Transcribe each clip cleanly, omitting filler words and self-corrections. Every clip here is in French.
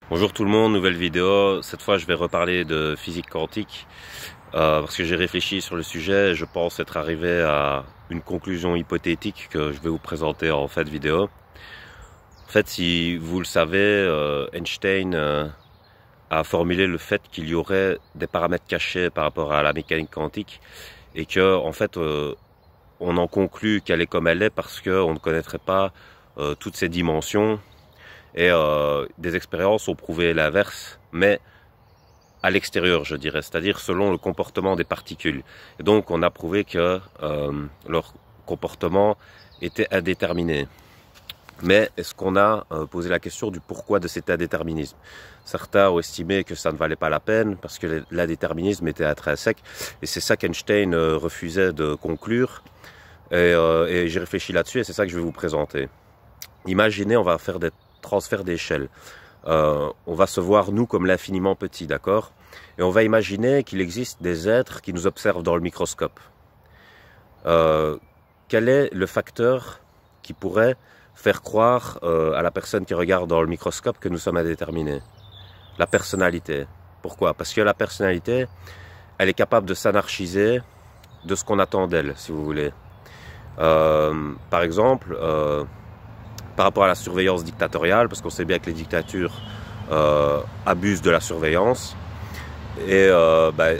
Bonjour tout le monde, nouvelle vidéo. Cette fois je vais reparler de physique quantique parce que j'ai réfléchi sur le sujet et je pense être arrivé à une conclusion hypothétique que je vais vous présenter en cette vidéo. En fait, si vous le savez, Einstein a formulé le fait qu'il y aurait des paramètres cachés par rapport à la mécanique quantique et que en fait on en conclut qu'elle est comme elle est parce qu'on ne connaîtrait pas toutes ces dimensions. Et des expériences ont prouvé l'inverse, mais à l'extérieur, je dirais, c'est-à-dire selon le comportement des particules. Et donc, on a prouvé que leur comportement était indéterminé. Mais est-ce qu'on a posé la question du pourquoi de cet indéterminisme? Certains ont estimé que ça ne valait pas la peine parce que l'indéterminisme était intrinsèque. Et c'est ça qu'Einstein refusait de conclure. Et j'ai réfléchi là-dessus et c'est ça que je vais vous présenter. Imaginez, on va faire des transfert d'échelle. On va se voir nous comme l'infiniment petit, d'accord? Et on va imaginer qu'il existe des êtres qui nous observent dans le microscope. Quel est le facteur qui pourrait faire croire à la personne qui regarde dans le microscope que nous sommes indéterminés? La personnalité. Pourquoi? Parce que la personnalité, elle est capable de s'anarchiser de ce qu'on attend d'elle, si vous voulez. Par exemple, par rapport à la surveillance dictatoriale, parce qu'on sait bien que les dictatures abusent de la surveillance, et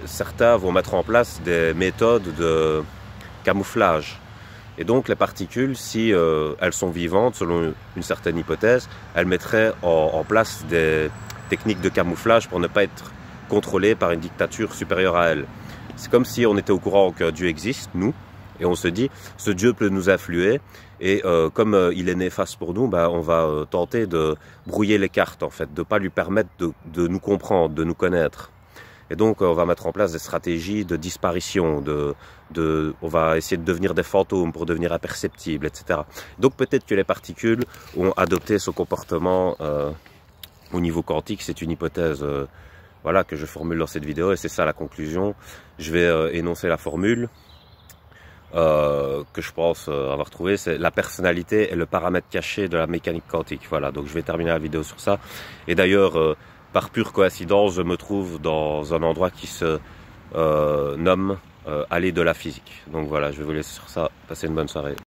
certains vont mettre en place des méthodes de camouflage. Et donc les particules, si elles sont vivantes, selon une certaine hypothèse, elles mettraient en place des techniques de camouflage pour ne pas être contrôlées par une dictature supérieure à elles. C'est comme si on était au courant que Dieu existe, nous, et on se dit, ce Dieu peut nous influer, et comme il est néfaste pour nous, on va tenter de brouiller les cartes, en fait, de ne pas lui permettre de nous comprendre, de nous connaître. Et donc, on va mettre en place des stratégies de disparition, on va essayer de devenir des fantômes pour devenir imperceptibles, etc. Donc, peut-être que les particules ont adopté ce comportement au niveau quantique. C'est une hypothèse voilà, que je formule dans cette vidéo, et c'est ça la conclusion. Je vais énoncer la formule. Que je pense avoir trouvé, c'est la personnalité est le paramètre caché de la mécanique quantique. Voilà, donc je vais terminer la vidéo sur ça. Et d'ailleurs, par pure coïncidence, je me trouve dans un endroit qui se nomme Allée de la physique. Donc voilà, je vais vous laisser sur ça. Passez une bonne soirée.